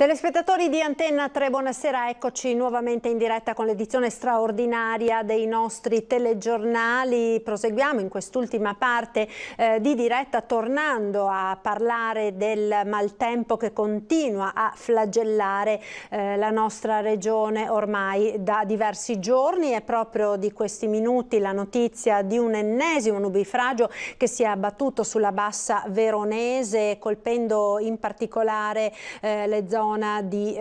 Telespettatori di Antenna 3, buonasera, eccoci nuovamente in diretta con l'edizione straordinaria dei nostri telegiornali. Proseguiamo in quest'ultima parte di diretta tornando a parlare del maltempo che continua a flagellare la nostra regione ormai da diversi giorni. È proprio di questi minuti la notizia di un ennesimo nubifragio che si è abbattuto sulla bassa veronese, colpendo in particolare le zone di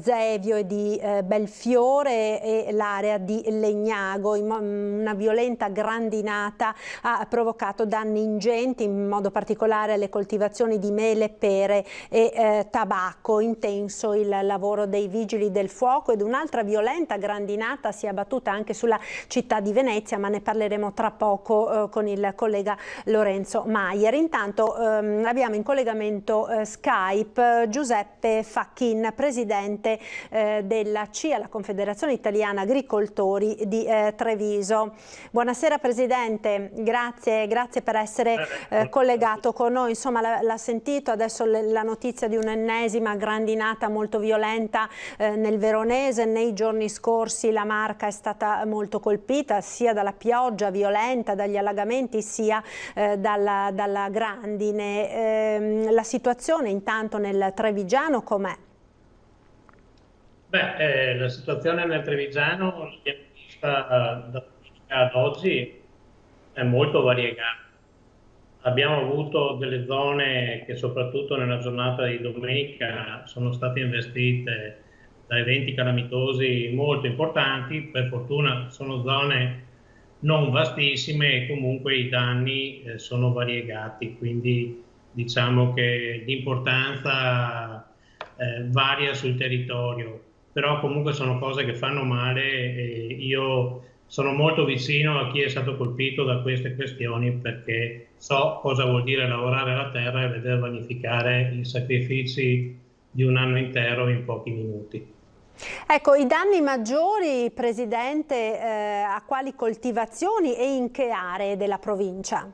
Zevio e di Belfiore e l'area di Legnago. Una violenta grandinata ha provocato danni ingenti, in modo particolare alle coltivazioni di mele, pere e tabacco. Intenso il lavoro dei vigili del fuoco ed un'altra violenta grandinata si è abbattuta anche sulla città di Venezia, ma ne parleremo tra poco con il collega Lorenzo Maier. Intanto abbiamo in collegamento Skype Giuseppe Facchin, presidente della CIA, la Confederazione Italiana Agricoltori di Treviso. Buonasera Presidente, grazie per essere collegato con noi. Insomma, l'ha sentito adesso la notizia di un'ennesima grandinata molto violenta nel Veronese. Nei giorni scorsi la Marca è stata molto colpita sia dalla pioggia violenta, dagli allagamenti, sia dalla grandine. La situazione intanto nel Trevigiano com'è? La situazione nel Trevigiano, l'abbiamo vista da domenica ad oggi, è molto variegata. Abbiamo avuto delle zone che soprattutto nella giornata di domenica sono state investite da eventi calamitosi molto importanti. Per fortuna sono zone non vastissime e comunque i danni sono variegati, quindi diciamo che l'importanza varia sul territorio. Però comunque sono cose che fanno male e io sono molto vicino a chi è stato colpito da queste questioni, perché so cosa vuol dire lavorare la terra e vedere vanificare i sacrifici di un anno intero in pochi minuti. Ecco, i danni maggiori, Presidente, a quali coltivazioni e in che aree della provincia?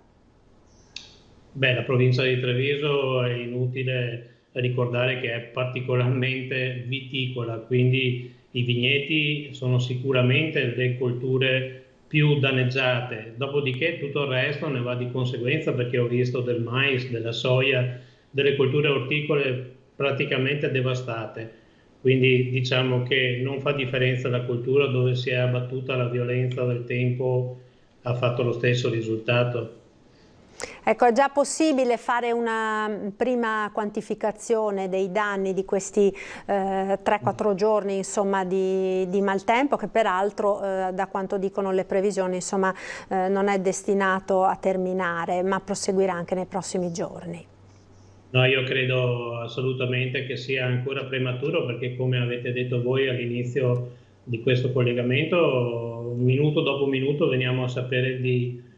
La provincia di Treviso è inutile ricordare che è particolarmente viticola, quindi i vigneti sono sicuramente le colture più danneggiate, dopodiché tutto il resto ne va di conseguenza, perché ho visto del mais, della soia, delle colture orticole praticamente devastate. Quindi diciamo che non fa differenza la coltura, dove si è abbattuta la violenza del tempo ha fatto lo stesso risultato. Ecco, è già possibile fare una prima quantificazione dei danni di questi 3-4 giorni, insomma, di maltempo, che peraltro da quanto dicono le previsioni, insomma, non è destinato a terminare, ma proseguirà anche nei prossimi giorni. No, io credo assolutamente che sia ancora prematuro, perché come avete detto voi all'inizio di questo collegamento, minuto dopo minuto veniamo a sapere di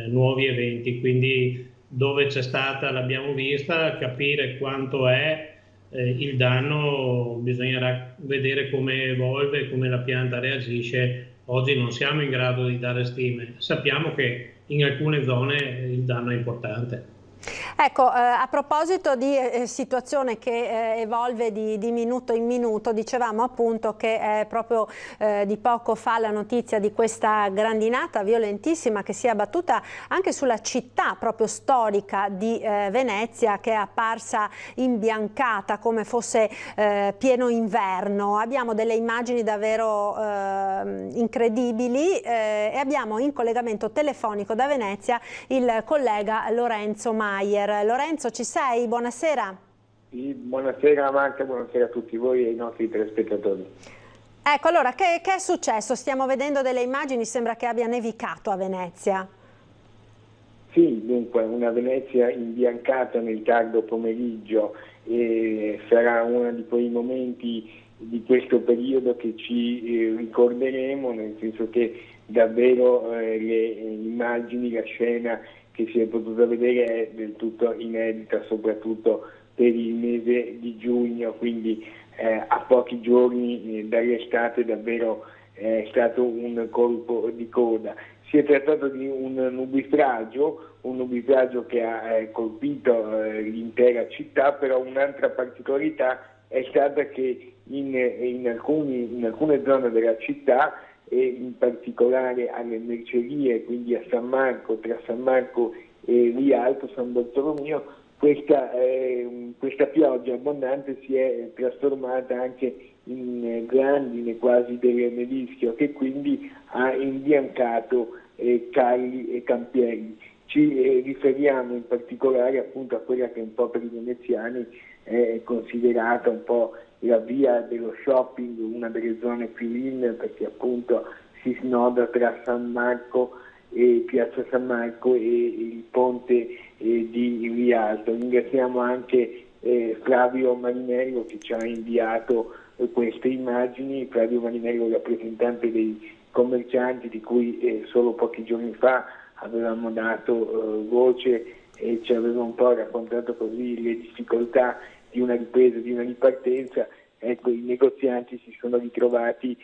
nuovi eventi, quindi dove c'è stata l'abbiamo vista. Capire quanto è il danno bisognerà vedere come evolve, come la pianta reagisce. Oggi non siamo in grado di dare stime, sappiamo che in alcune zone il danno è importante. Ecco, a proposito di situazione che evolve di minuto in minuto, dicevamo appunto che proprio di poco fa la notizia di questa grandinata violentissima che si è abbattuta anche sulla città proprio storica di Venezia, che è apparsa imbiancata come fosse pieno inverno. Abbiamo delle immagini davvero incredibili e abbiamo in collegamento telefonico da Venezia il collega Lorenzo Maier. Lorenzo, ci sei? Buonasera. Sì, buonasera Marta, buonasera a tutti voi e ai nostri telespettatori. Ecco, allora, che è successo? Stiamo vedendo delle immagini, sembra che abbia nevicato a Venezia. Sì, dunque, una Venezia imbiancata nel tardo pomeriggio sarà uno di quei momenti di questo periodo che ci ricorderemo, nel senso che davvero le immagini, la scena che si è potuta vedere è del tutto inedita, soprattutto per il mese di giugno, quindi a pochi giorni dall'estate davvero è stato un colpo di coda. Si è trattato di un nubifragio che ha colpito l'intera città, però un'altra particolarità è stata che in alcune zone della città, e in particolare alle mercerie, quindi a San Marco, tra San Marco e Rialto, San Bartolomeo, questa pioggia abbondante si è trasformata anche in grandine quasi del Nevischio, che quindi ha imbiancato Carli e Campieri. Ci riferiamo in particolare appunto a quella che un po' per i veneziani è considerata un po' la via dello shopping, una delle zone più in, perché appunto si snoda tra San Marco e Piazza San Marco e il ponte di Rialto. Ringraziamo anche Flavio Marinello che ci ha inviato queste immagini. Flavio Marinello, rappresentante dei commercianti, di cui solo pochi giorni fa avevamo dato voce, e ci aveva un po' raccontato così le difficoltà di una ripresa, di una ripartenza. Ecco, i negozianti si sono ritrovati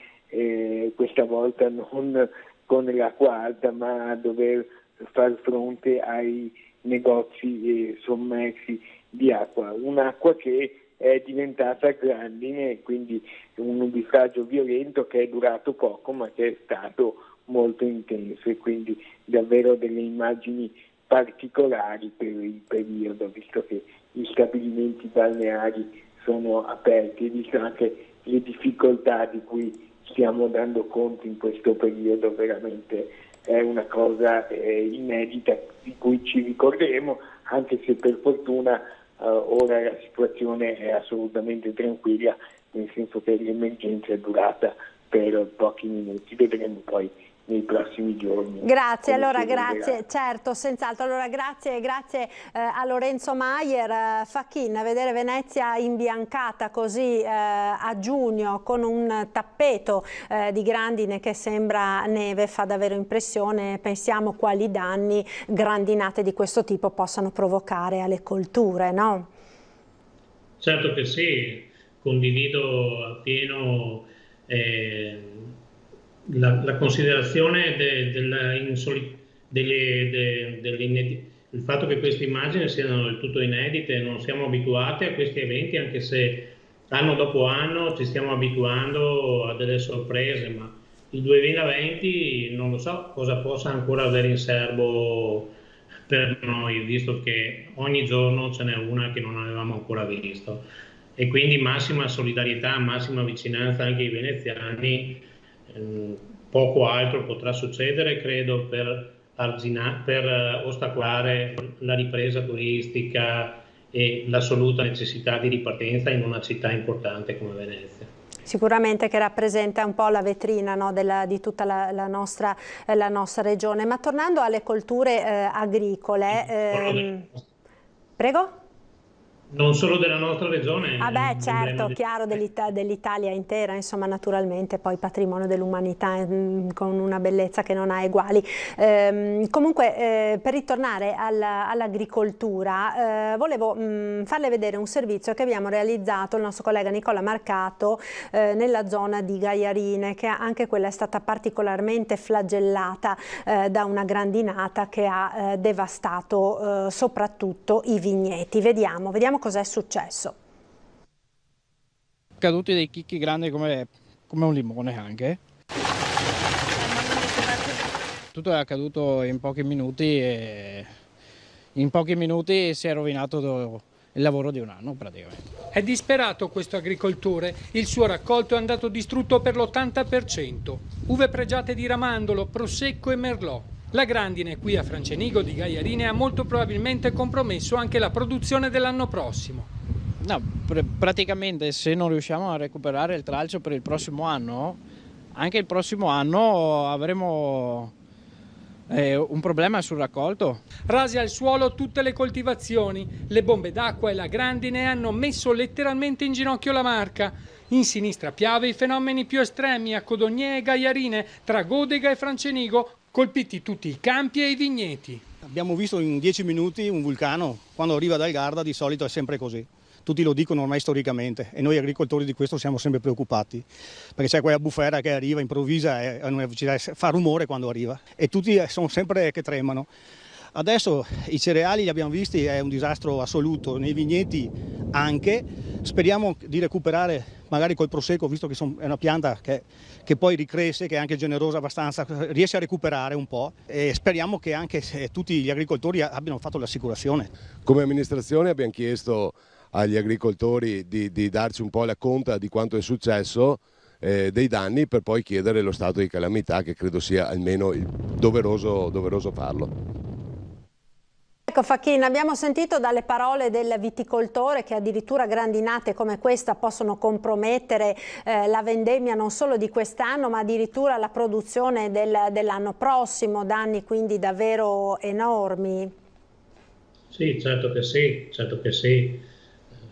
questa volta non con l'acqua alta, ma a dover far fronte ai negozi sommersi di acqua, un'acqua che è diventata grandine, quindi un nubifragio violento che è durato poco ma che è stato molto intenso, e quindi davvero delle immagini particolari per il periodo, visto che gli stabilimenti balneari sono aperti e visto anche le difficoltà di cui stiamo dando conto in questo periodo. Veramente è una cosa inedita di cui ci ricorderemo, anche se per fortuna ora la situazione è assolutamente tranquilla, nel senso che l'emergenza è durata per pochi minuti. Vedremo poi nei prossimi giorni. Grazie, allora grazie, certo, senz'altro. Allora grazie a Lorenzo Maier. Fachin, vedere Venezia imbiancata così a giugno con un tappeto di grandine che sembra neve fa davvero impressione. Pensiamo quali danni grandinate di questo tipo possano provocare alle colture, no? Certo che sì, condivido appieno la considerazione il fatto che queste immagini siano del tutto inedite. Non siamo abituati a questi eventi, anche se anno dopo anno ci stiamo abituando a delle sorprese, ma il 2020 non lo so cosa possa ancora avere in serbo per noi, visto che ogni giorno ce n'è una che non avevamo ancora visto, e quindi massima solidarietà, massima vicinanza anche ai veneziani. Poco altro potrà succedere, credo, per ostacolare la ripresa turistica e l'assoluta necessità di ripartenza in una città importante come Venezia. Sicuramente che rappresenta un po' la vetrina, no, di tutta la nostra regione. Ma tornando alle colture agricole, prego? Non solo della nostra regione. Ah beh, certo, chiaro, dell'Italia intera, insomma, naturalmente, poi patrimonio dell'umanità con una bellezza che non ha eguali. Comunque, per ritornare all'agricoltura, volevo farle vedere un servizio che abbiamo realizzato il nostro collega Nicola Marcato nella zona di Gaiarine, che anche quella è stata particolarmente flagellata da una grandinata che ha devastato soprattutto i vigneti. Vediamo cosa è successo. Caduti dei chicchi grandi come un limone anche. Tutto è accaduto in pochi minuti e in pochi minuti si è rovinato il lavoro di un anno praticamente. È disperato questo agricoltore, il suo raccolto è andato distrutto per l'80%. Uve pregiate di Ramandolo, Prosecco e Merlot. La grandine qui a Francenigo di Gaiarine ha molto probabilmente compromesso anche la produzione dell'anno prossimo. No, praticamente se non riusciamo a recuperare il tralcio per il prossimo anno, anche il prossimo anno avremo un problema sul raccolto. Rasi al suolo tutte le coltivazioni, le bombe d'acqua e la grandine hanno messo letteralmente in ginocchio la Marca. In sinistra Piave i fenomeni più estremi a Codognè e Gaiarine, tra Godega e Francenigo, colpiti tutti i campi e i vigneti. Abbiamo visto in 10 minuti un vulcano, quando arriva dal Garda di solito è sempre così. tutti lo dicono ormai storicamente e noi agricoltori di questo siamo sempre preoccupati, perché c'è quella bufera che arriva improvvisa e a una velocità, fa rumore quando arriva e tutti sono sempre che tremano. Adesso i cereali li abbiamo visti, è un disastro assoluto, nei vigneti anche, speriamo di recuperare magari col prosecco, visto che è una pianta che poi ricresce, che è anche generosa abbastanza, riesce a recuperare un po' e speriamo che anche tutti gli agricoltori abbiano fatto l'assicurazione. Come amministrazione abbiamo chiesto agli agricoltori di darci un po' la conta di quanto è successo, dei danni, per poi chiedere lo stato di calamità, che credo sia almeno doveroso farlo. Ecco Fachin, abbiamo sentito dalle parole del viticoltore che addirittura grandinate come questa possono compromettere la vendemmia non solo di quest'anno ma addirittura la produzione dell'anno prossimo, danni quindi davvero enormi. Sì, certo che sì.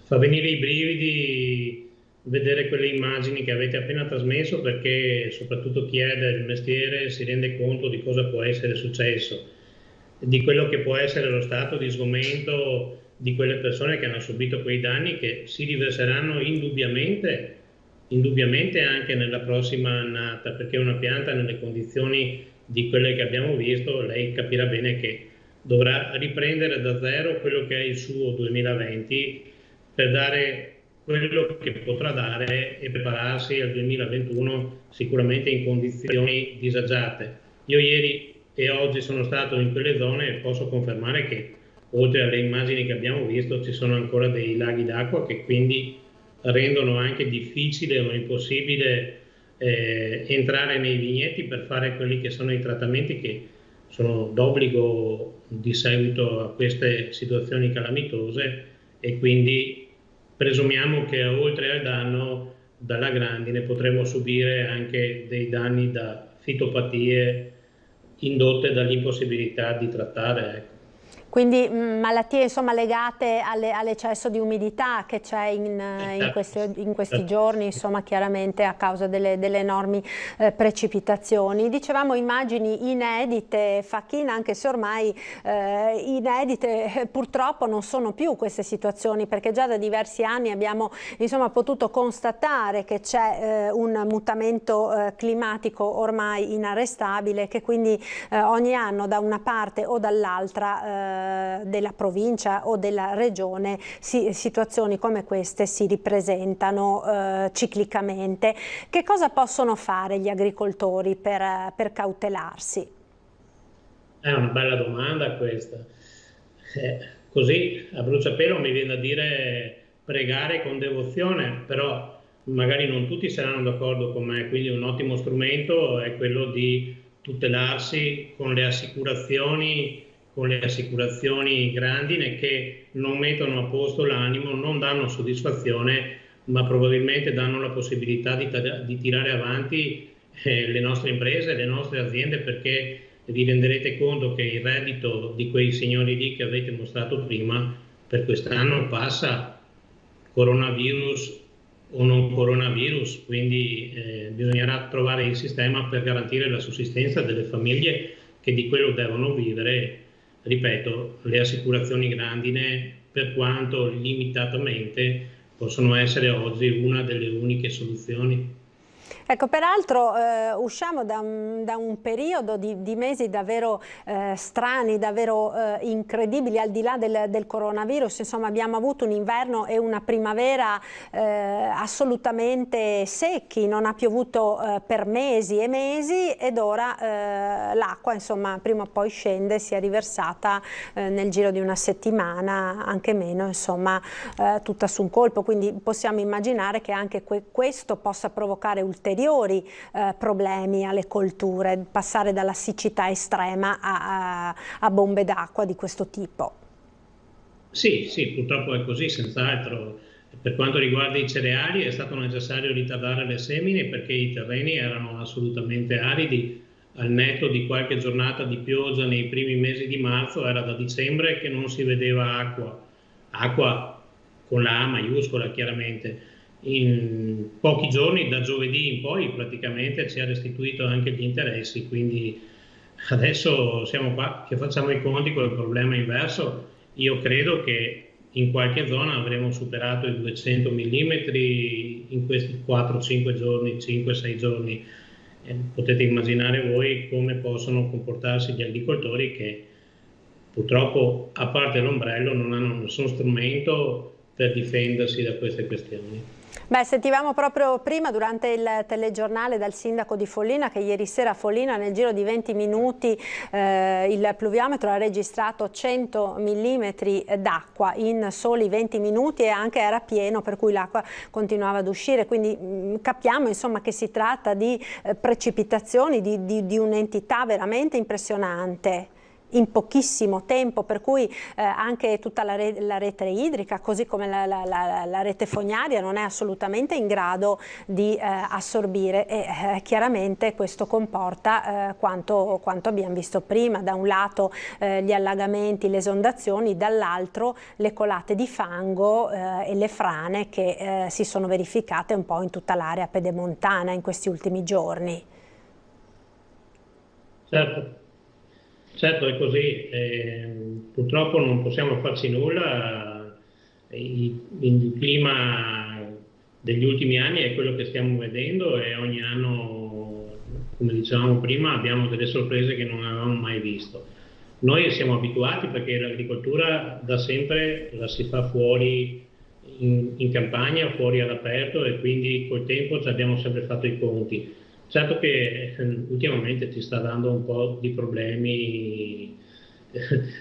Fa venire i brividi vedere quelle immagini che avete appena trasmesso, perché soprattutto chi è del mestiere si rende conto di cosa può essere successo, di quello che può essere lo stato di sgomento di quelle persone che hanno subito quei danni, che si riverseranno indubbiamente anche nella prossima annata, perché una pianta nelle condizioni di quelle che abbiamo visto, lei capirà bene che dovrà riprendere da zero quello che è il suo 2020 per dare quello che potrà dare e prepararsi al 2021 sicuramente in condizioni disagiate. Io ieri e oggi sono stato in quelle zone e posso confermare che oltre alle immagini che abbiamo visto ci sono ancora dei laghi d'acqua che quindi rendono anche difficile o impossibile entrare nei vigneti per fare quelli che sono i trattamenti che sono d'obbligo di seguito a queste situazioni calamitose, e quindi presumiamo che oltre al danno dalla grandine potremo subire anche dei danni da fitopatie indotte dall'impossibilità di trattare. Ecco. Quindi malattie insomma legate all'eccesso di umidità che c'è in questi giorni, insomma chiaramente a causa delle enormi precipitazioni. Dicevamo immagini inedite, Fachin, anche se ormai inedite purtroppo non sono più queste situazioni, perché già da diversi anni abbiamo insomma potuto constatare che c'è un mutamento climatico ormai inarrestabile, che quindi ogni anno da una parte o dall'altra della provincia o della regione situazioni come queste si ripresentano ciclicamente. Che cosa possono fare gli agricoltori per cautelarsi? È una bella domanda questa. Così a bruciapelo mi viene da dire pregare con devozione, però magari non tutti saranno d'accordo con me, quindi un ottimo strumento è quello di tutelarsi con le assicurazioni grandine, che non mettono a posto l'animo, non danno soddisfazione, ma probabilmente danno la possibilità di tirare avanti le nostre imprese, le nostre aziende, perché vi renderete conto che il reddito di quei signori lì che avete mostrato prima per quest'anno passa coronavirus o non coronavirus, quindi bisognerà trovare il sistema per garantire la sussistenza delle famiglie che di quello devono vivere. Ripeto, le assicurazioni grandine, per quanto limitatamente, possono essere oggi una delle uniche soluzioni. Ecco, peraltro usciamo da un periodo di mesi davvero strani, davvero incredibili, al di là del coronavirus. Insomma, abbiamo avuto un inverno e una primavera assolutamente secchi, non ha piovuto per mesi e mesi, ed ora l'acqua, insomma, prima o poi scende, si è riversata nel giro di una settimana, anche meno, insomma, tutta su un colpo. Quindi possiamo immaginare che anche questo possa provocare ulteriori problemi alle colture, passare dalla siccità estrema a bombe d'acqua di questo tipo. Sì, purtroppo è così, senz'altro. Per quanto riguarda i cereali è stato necessario ritardare le semine perché i terreni erano assolutamente aridi. Al netto di qualche giornata di pioggia nei primi mesi di marzo, era da dicembre che non si vedeva acqua con la A maiuscola chiaramente. In pochi giorni, da giovedì in poi, praticamente ci ha restituito anche gli interessi, quindi adesso siamo qua che facciamo i conti con il problema inverso. Io credo che in qualche zona avremo superato i 200 mm in questi 4-5 giorni, 5-6 giorni. Potete immaginare voi come possono comportarsi gli agricoltori che purtroppo, a parte l'ombrello, non hanno nessun strumento per difendersi da queste questioni. Beh, sentivamo proprio prima durante il telegiornale dal sindaco di Follina che ieri sera a Follina nel giro di 20 minuti il pluviometro ha registrato 100 mm d'acqua in soli 20 minuti e anche era pieno, per cui l'acqua continuava ad uscire, quindi capiamo insomma che si tratta di precipitazioni di un'entità veramente impressionante in pochissimo tempo, per cui anche tutta la rete idrica, così come la rete fognaria, non è assolutamente in grado di assorbire e chiaramente questo comporta quanto abbiamo visto prima, da un lato gli allagamenti, le esondazioni, dall'altro le colate di fango e le frane che si sono verificate un po' in tutta l'area pedemontana in questi ultimi giorni. Certo, è così. Purtroppo non possiamo farci nulla. Il clima degli ultimi anni è quello che stiamo vedendo e ogni anno, come dicevamo prima, abbiamo delle sorprese che non avevamo mai visto. Noi siamo abituati perché l'agricoltura da sempre la si fa fuori in campagna, fuori all'aperto, e quindi col tempo ci abbiamo sempre fatto i conti. Certo che ultimamente ci sta dando un po' di problemi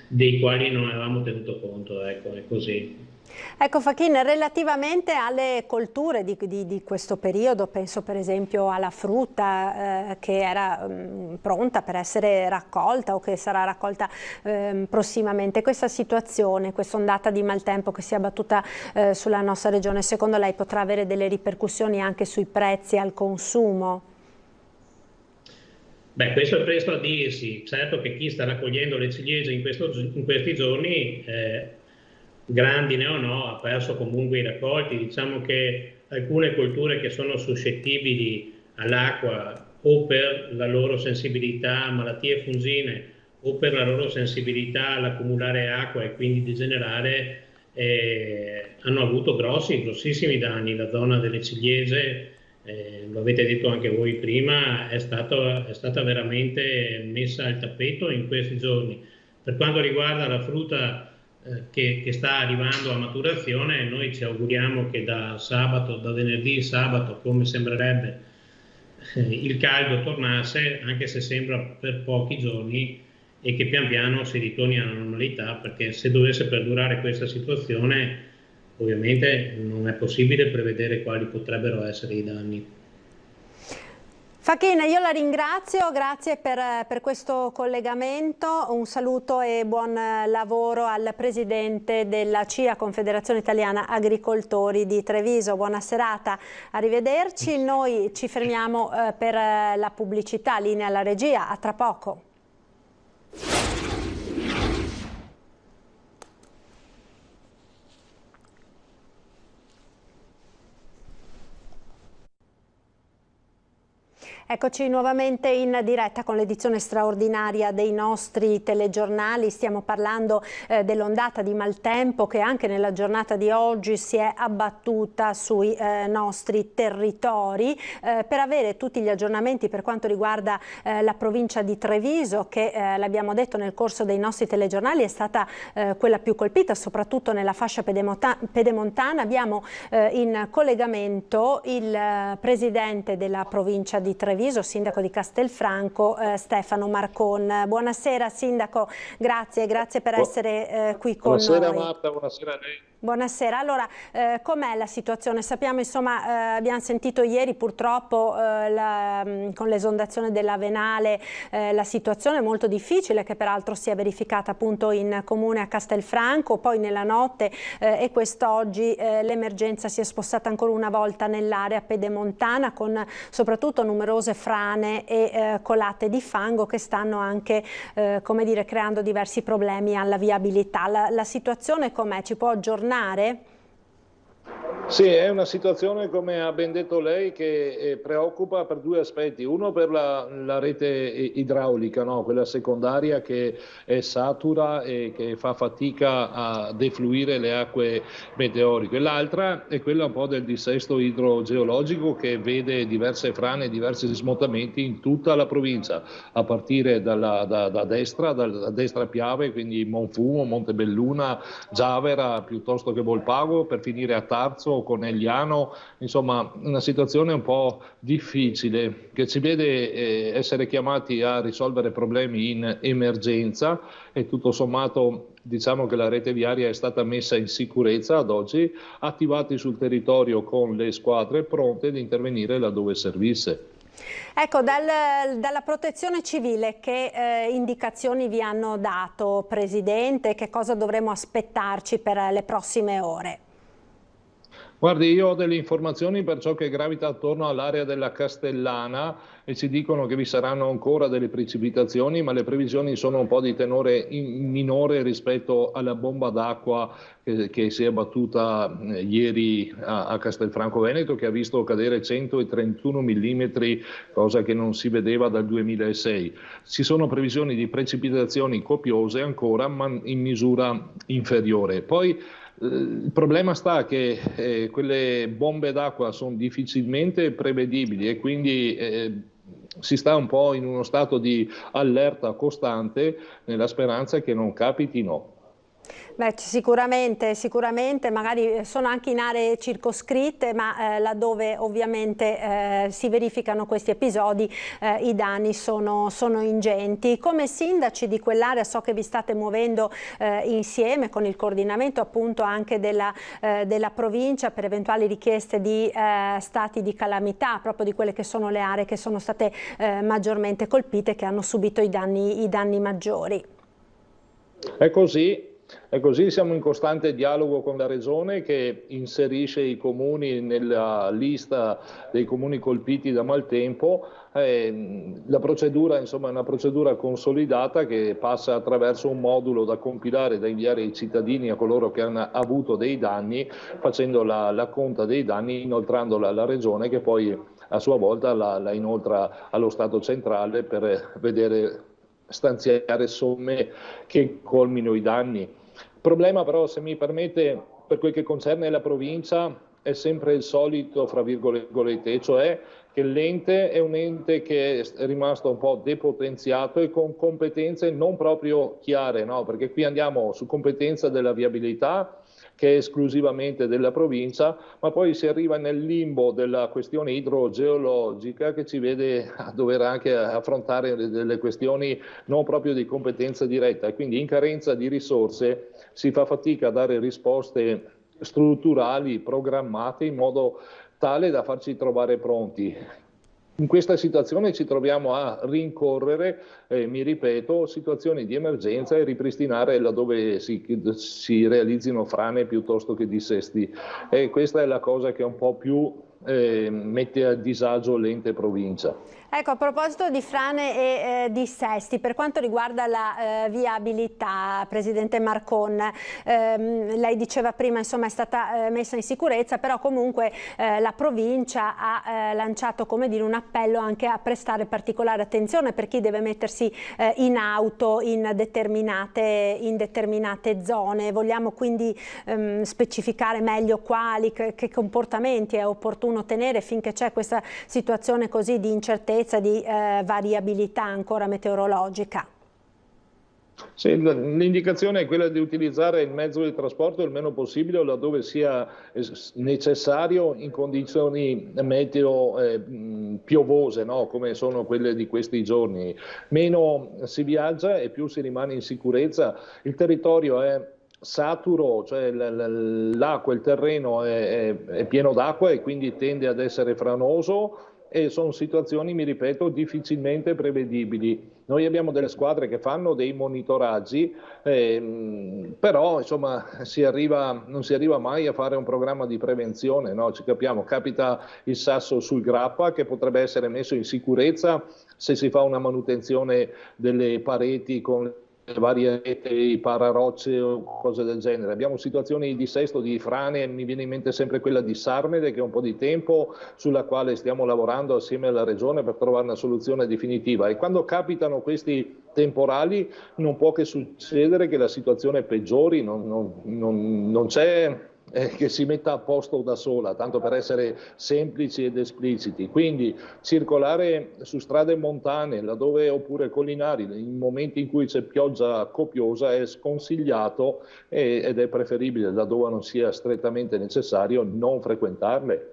dei quali non avevamo tenuto conto, ecco, è così. Ecco Fachin, relativamente alle colture di questo periodo, penso per esempio alla frutta che era pronta per essere raccolta o che sarà raccolta prossimamente, questa situazione, questa ondata di maltempo che si è abbattuta sulla nostra regione, secondo lei potrà avere delle ripercussioni anche sui prezzi al consumo? Beh, questo è presto a dirsi. Certo che chi sta raccogliendo le ciliegie in questi giorni, grandine o no, ha perso comunque i raccolti. Diciamo che alcune colture che sono suscettibili all'acqua o per la loro sensibilità a malattie fungine o per la loro sensibilità all'accumulare acqua e quindi degenerare, hanno avuto grossissimi danni. La zona delle ciliegie, lo avete detto anche voi prima, è stata veramente messa al tappeto in questi giorni. Per quanto riguarda la frutta che sta arrivando a maturazione, noi ci auguriamo che da venerdì sabato, come sembrerebbe, il caldo tornasse, anche se sembra per pochi giorni, e che pian piano si ritorni alla normalità, perché se dovesse perdurare questa situazione ovviamente non è possibile prevedere quali potrebbero essere i danni. Fachin, io la ringrazio, grazie per questo collegamento, un saluto e buon lavoro al Presidente della CIA, Confederazione Italiana Agricoltori di Treviso. Buona serata, arrivederci. Noi ci fermiamo per la pubblicità, linea alla regia, a tra poco. Eccoci nuovamente in diretta con l'edizione straordinaria dei nostri telegiornali. Stiamo parlando dell'ondata di maltempo che anche nella giornata di oggi si è abbattuta sui nostri territori. Per avere tutti gli aggiornamenti per quanto riguarda la provincia di Treviso, che l'abbiamo detto nel corso dei nostri telegiornali è stata quella più colpita, soprattutto nella fascia pedemontana, abbiamo in collegamento il presidente della provincia di Treviso, sindaco di Castelfranco, Stefano Marcon. Buonasera sindaco, grazie per essere qui con noi. Buonasera Marta, buonasera a lei. Buonasera, allora com'è la situazione? Sappiamo insomma, abbiamo sentito ieri purtroppo con l'esondazione dell'Avenale la situazione molto difficile che peraltro si è verificata appunto in comune a Castelfranco, poi nella notte e quest'oggi l'emergenza si è spostata ancora una volta nell'area pedemontana con soprattutto numerose frane e colate di fango che stanno anche come dire, creando diversi problemi alla viabilità. La situazione com'è? Ci può aggiornare? Sì, è una situazione, come ha ben detto lei, che preoccupa per due aspetti. Uno per la rete idraulica, no? Quella secondaria che è satura e che fa fatica a defluire le acque meteoriche. L'altra è quella un po' del dissesto idrogeologico che vede diverse frane, diversi smottamenti in tutta la provincia, a partire da destra Piave, quindi Monfumo, Montebelluna, Giavera, piuttosto che Volpago, per finire a Tarzo, Conegliano, insomma una situazione un po' difficile che ci vede essere chiamati a risolvere problemi in emergenza, e tutto sommato diciamo che la rete viaria è stata messa in sicurezza ad oggi, attivati sul territorio con le squadre pronte ad intervenire laddove servisse. Ecco, dalla protezione civile che indicazioni vi hanno dato, Presidente? Che cosa dovremo aspettarci per le prossime ore? Guardi, io ho delle informazioni per ciò che gravita attorno all'area della Castellana e ci dicono che vi saranno ancora delle precipitazioni, ma le previsioni sono un po' di tenore minore rispetto alla bomba d'acqua che si è battuta ieri a Castelfranco Veneto, che ha visto cadere 131 mm, cosa che non si vedeva dal 2006. Ci sono previsioni di precipitazioni copiose ancora, ma in misura inferiore. Poi il problema sta che quelle bombe d'acqua sono difficilmente prevedibili e quindi si sta un po' in uno stato di allerta costante nella speranza che non capitino. Beh, sicuramente, magari sono anche in aree circoscritte, ma laddove ovviamente si verificano questi episodi i danni sono ingenti. Come sindaci di quell'area so che vi state muovendo insieme con il coordinamento appunto anche della provincia per eventuali richieste di stati di calamità, proprio di quelle che sono le aree che sono state maggiormente colpite, che hanno subito i danni maggiori. È così, siamo in costante dialogo con la Regione, che inserisce i comuni nella lista dei comuni colpiti da maltempo. La procedura, insomma, è una procedura consolidata che passa attraverso un modulo da compilare, da inviare ai cittadini, a coloro che hanno avuto dei danni, facendo la conta dei danni, inoltrandola alla Regione, che poi a sua volta la inoltra allo Stato centrale per vedere stanziare somme che colmino i danni. Il problema però, se mi permette, per quel che concerne la provincia è sempre il solito, fra virgolette, cioè che l'ente è un ente che è rimasto un po' depotenziato e con competenze non proprio chiare, no? Perché qui andiamo su competenza della viabilità, che è esclusivamente della provincia, ma poi si arriva nel limbo della questione idrogeologica, che ci vede a dover anche affrontare delle questioni non proprio di competenza diretta, e quindi in carenza di risorse si fa fatica a dare risposte strutturali, programmate in modo tale da farci trovare pronti. In questa situazione ci troviamo a rincorrere, mi ripeto, situazioni di emergenza e ripristinare laddove si realizzino frane piuttosto che dissesti. E questa è la cosa che un po' più mette a disagio l'ente provincia. Ecco, a proposito di frane e dissesti, per quanto riguarda la viabilità, Presidente Marcon, lei diceva prima, insomma, è stata messa in sicurezza, però comunque la provincia ha lanciato, come dire, un appello anche a prestare particolare attenzione per chi deve mettersi in auto in determinate zone. Vogliamo quindi specificare meglio che comportamenti è opportuno tenere finché c'è questa situazione così di incertezza, di variabilità ancora meteorologica? Sì, l'indicazione è quella di utilizzare il mezzo di trasporto il meno possibile laddove sia necessario in condizioni meteo piovose, no? Come sono quelle di questi giorni. Meno si viaggia e più si rimane in sicurezza. Il territorio è saturo, cioè l'acqua, il terreno è pieno d'acqua e quindi tende ad essere franoso, e sono situazioni, mi ripeto, difficilmente prevedibili. Noi abbiamo delle squadre che fanno dei monitoraggi, però insomma non si arriva mai a fare un programma di prevenzione, no? Ci capiamo, capita il sasso sul grappa che potrebbe essere messo in sicurezza se si fa una manutenzione delle pareti con varie reti, i pararocce o cose del genere. Abbiamo situazioni di dissesto, di frane, mi viene in mente sempre quella di Sarmede, che è un po' di tempo sulla quale stiamo lavorando assieme alla Regione per trovare una soluzione definitiva, e quando capitano questi temporali non può che succedere che la situazione peggiori, non c'è che si metta a posto da sola, tanto per essere semplici ed espliciti. Quindi circolare su strade montane, laddove, oppure collinari, in momenti in cui c'è pioggia copiosa, è sconsigliato ed è preferibile, laddove non sia strettamente necessario, non frequentarle.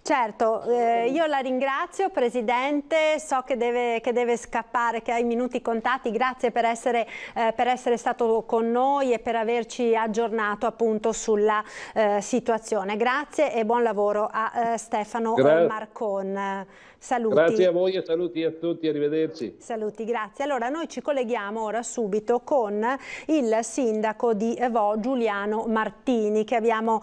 Certo, io la ringrazio Presidente, so che deve scappare, che ha i minuti contati, grazie per essere stato con noi e per averci aggiornato appunto sulla situazione. Grazie e buon lavoro a Stefano Marcon. Saluti. Grazie a voi e saluti a tutti, arrivederci. Saluti, grazie. Allora noi ci colleghiamo ora subito con il sindaco di Vò, Giuliano Martini, che abbiamo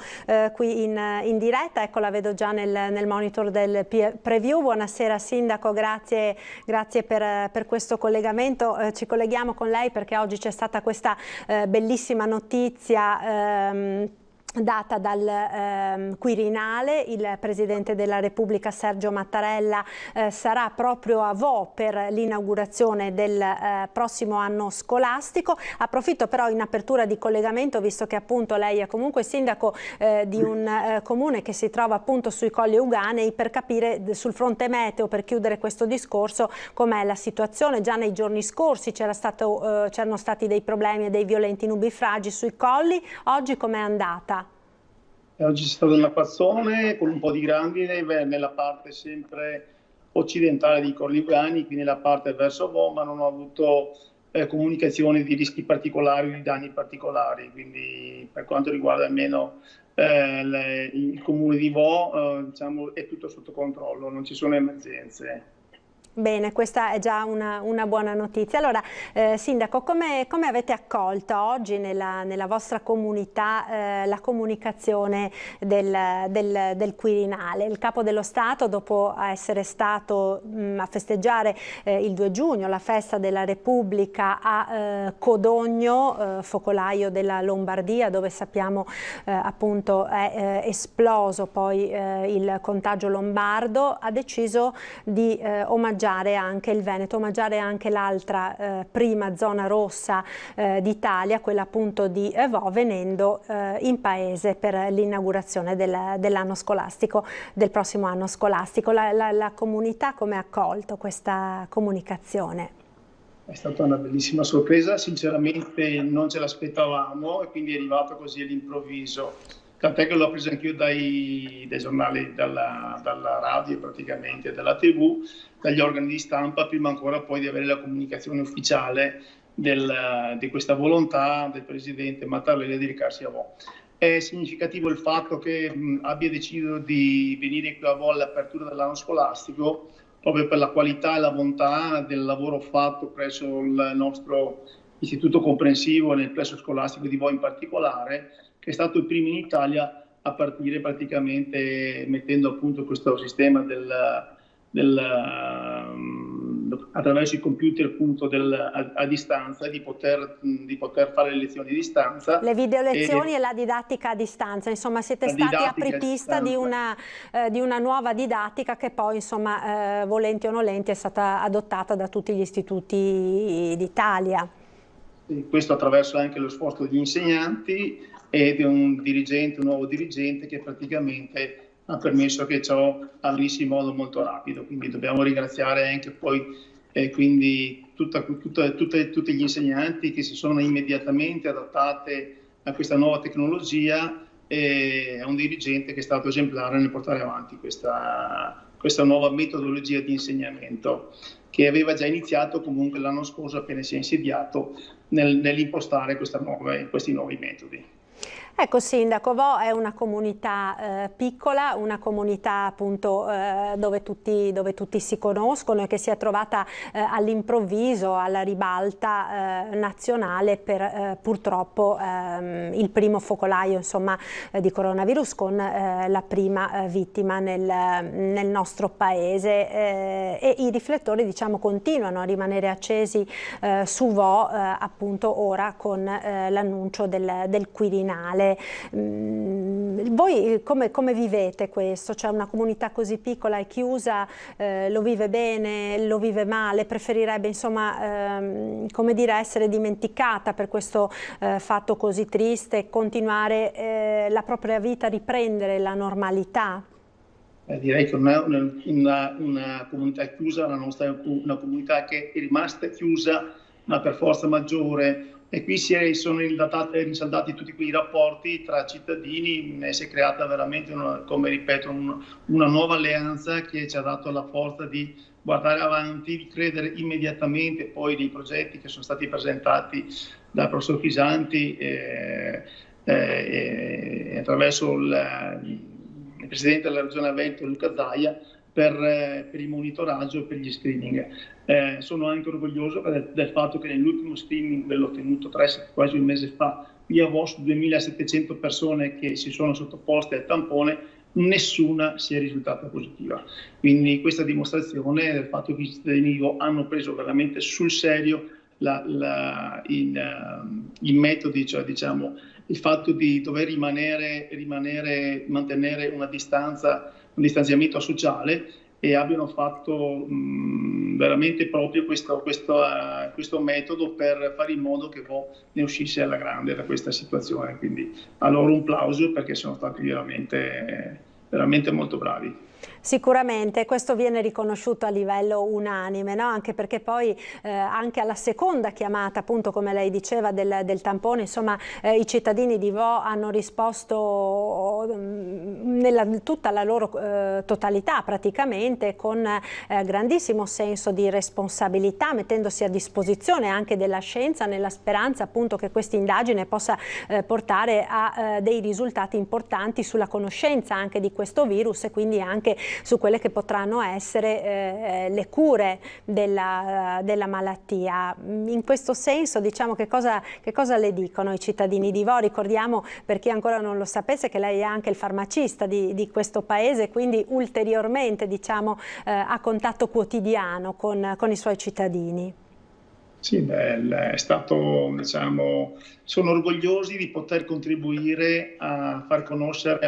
qui in diretta. Ecco, la vedo già nel monitor del preview. Buonasera sindaco, grazie per questo collegamento. Ci colleghiamo con lei perché oggi c'è stata questa bellissima notizia data dal Quirinale. Il Presidente della Repubblica Sergio Mattarella sarà proprio a Vò per l'inaugurazione del prossimo anno scolastico. Approfitto però in apertura di collegamento, visto che appunto lei è comunque sindaco di un comune che si trova appunto sui Colli Euganei, per capire sul fronte meteo, per chiudere questo discorso, com'è la situazione. Già nei giorni scorsi c'erano stati dei problemi e dei violenti nubifragi sui colli, oggi com'è andata? Oggi c'è stato un acquazzone con un po' di grandine nella parte sempre occidentale dei Colli Euganei, quindi nella parte verso Vò, ma non ho avuto comunicazioni di rischi particolari o di danni particolari, quindi per quanto riguarda almeno il comune di Vò diciamo, è tutto sotto controllo, non ci sono emergenze. Bene, questa è già una buona notizia. Allora, Sindaco, come avete accolto oggi nella vostra comunità la comunicazione del Quirinale? Il Capo dello Stato, dopo essere stato a festeggiare il 2 giugno la festa della Repubblica a Codogno, focolaio della Lombardia, dove sappiamo appunto è esploso poi il contagio lombardo, ha deciso di omaggiare anche il Veneto, omaggiare anche l'altra prima zona rossa d'Italia, quella appunto di Vò, venendo in paese per l'inaugurazione dell'anno scolastico, del prossimo anno scolastico. La comunità come ha accolto questa comunicazione? È stata una bellissima sorpresa, sinceramente non ce l'aspettavamo e quindi è arrivato così all'improvviso. Tant'è che l'ho preso anch'io dai giornali, dalla radio praticamente, dalla TV, dagli organi di stampa, prima ancora poi di avere la comunicazione ufficiale di questa volontà del Presidente Mattarella di recarsi a Vò. È significativo il fatto che abbia deciso di venire qui a Vò all'apertura dell'anno scolastico, proprio per la qualità e la bontà del lavoro fatto presso il nostro istituto comprensivo nel plesso scolastico di Vò in particolare, che è stato il primo in Italia a partire praticamente mettendo appunto questo sistema attraverso i computer appunto a distanza, di poter fare le lezioni a distanza. Le video lezioni e la didattica a distanza, insomma siete stati apripista di una nuova didattica che poi insomma volenti o nolenti è stata adottata da tutti gli istituti d'Italia. Questo attraverso anche lo sforzo degli insegnanti e di un nuovo dirigente che praticamente ha permesso che ciò avvenisse in modo molto rapido. Quindi dobbiamo ringraziare anche poi quindi tutti gli insegnanti che si sono immediatamente adattati a questa nuova tecnologia e a un dirigente che è stato esemplare nel portare avanti questa nuova metodologia di insegnamento, che aveva già iniziato comunque l'anno scorso appena si è insediato nell'impostare questi nuovi metodi. Ecco Sindaco, Vo è una comunità piccola, una comunità appunto dove tutti si conoscono e che si è trovata all'improvviso alla ribalta nazionale per purtroppo il primo focolaio insomma, di coronavirus con la prima vittima nel nostro paese e i riflettori diciamo continuano a rimanere accesi su Vo appunto ora con l'annuncio del Quirinale. Voi come vivete questo? Cioè una comunità così piccola e chiusa lo vive bene, lo vive male, preferirebbe insomma come dire essere dimenticata per questo fatto così triste e continuare la propria vita, riprendere la normalità? Direi che una comunità chiusa, la nostra è una comunità che è rimasta chiusa ma per forza maggiore. E qui sono rinsaldati tutti quei rapporti tra cittadini, si è creata veramente, come ripeto, una nuova alleanza che ci ha dato la forza di guardare avanti, di credere immediatamente poi nei progetti che sono stati presentati dal professor Chisanti attraverso il Presidente della Regione Veneto Luca Zaia per il monitoraggio e per gli screening. Sono anche orgoglioso del fatto che nell'ultimo screening, l'ho tenuto quasi un mese fa, qui a Vo su 2700 persone che si sono sottoposte al tampone, nessuna si è risultata positiva. Quindi questa dimostrazione del fatto che i cittadini di Vo hanno preso veramente sul serio i metodi, cioè diciamo il fatto di dover mantenere un distanziamento sociale e abbiano fatto veramente proprio questo metodo per fare in modo che Vo ne uscisse alla grande da questa situazione. Quindi a loro un plauso perché sono stati veramente molto bravi. Sicuramente questo viene riconosciuto a livello unanime, no? Anche perché poi anche alla seconda chiamata, appunto come lei diceva, del tampone, insomma i cittadini di Vo hanno risposto nella tutta la loro totalità praticamente con grandissimo senso di responsabilità, mettendosi a disposizione anche della scienza nella speranza appunto che questa indagine possa portare a dei risultati importanti sulla conoscenza anche di questo virus e quindi anche su quelle che potranno essere le cure della malattia. In questo senso, diciamo, che cosa le dicono i cittadini di Vo? Ricordiamo, per chi ancora non lo sapesse, che lei è anche il farmacista di questo paese, quindi ulteriormente, diciamo, a contatto quotidiano con i suoi cittadini. Sì, è stato, diciamo, sono orgogliosi di poter contribuire a far conoscere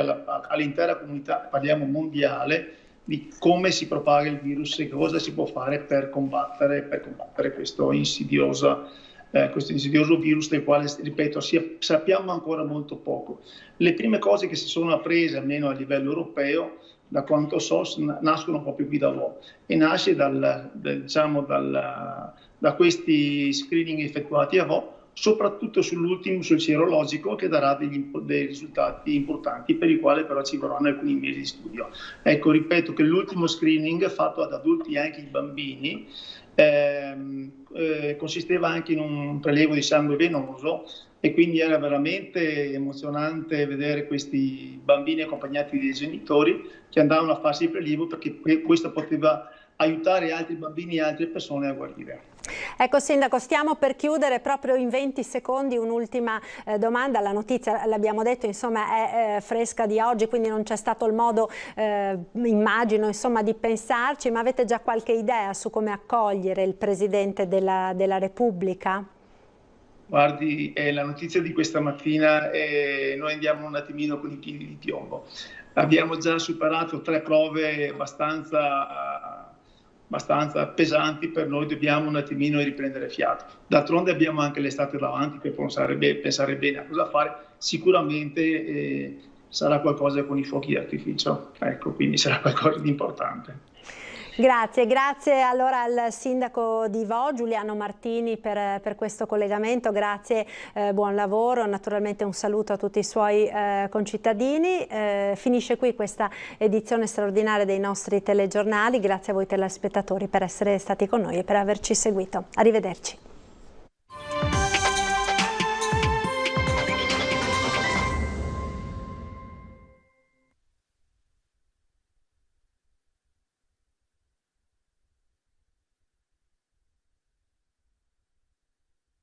all'intera comunità, parliamo mondiale, di come si propaga il virus e cosa si può fare per combattere questo insidioso virus del quale, ripeto, sappiamo ancora molto poco. Le prime cose che si sono apprese, almeno a livello europeo, da quanto so, nascono proprio qui da Vo e nasce da questi screening effettuati a Vo, soprattutto sull'ultimo, sul sierologico, che darà dei risultati importanti per i quali però ci vorranno alcuni mesi di studio. Ecco, ripeto che l'ultimo screening fatto ad adulti e anche ai bambini consisteva anche in un prelievo di sangue venoso e quindi era veramente emozionante vedere questi bambini accompagnati dai genitori che andavano a farsi il prelievo, perché questo poteva aiutare altri bambini e altre persone a guarire. Ecco Sindaco, stiamo per chiudere, proprio in 20 secondi un'ultima domanda. La notizia, l'abbiamo detto, insomma, è fresca di oggi, quindi non c'è stato il modo, immagino, insomma, di pensarci, ma avete già qualche idea su come accogliere il Presidente della Repubblica? Guardi, la notizia di questa mattina, noi andiamo un attimino con i piedi di piombo. Abbiamo già superato 3 prove abbastanza pesanti per noi, dobbiamo un attimino riprendere fiato. D'altronde abbiamo anche l'estate davanti per pensare bene a cosa fare. Sicuramente sarà qualcosa con i fuochi d'artificio, ecco, quindi sarà qualcosa di importante. Grazie allora al Sindaco di Vo, Giuliano Martini, per questo collegamento, grazie, buon lavoro, naturalmente un saluto a tutti i suoi concittadini. Finisce qui questa edizione straordinaria dei nostri telegiornali, grazie a voi telespettatori per essere stati con noi e per averci seguito. Arrivederci.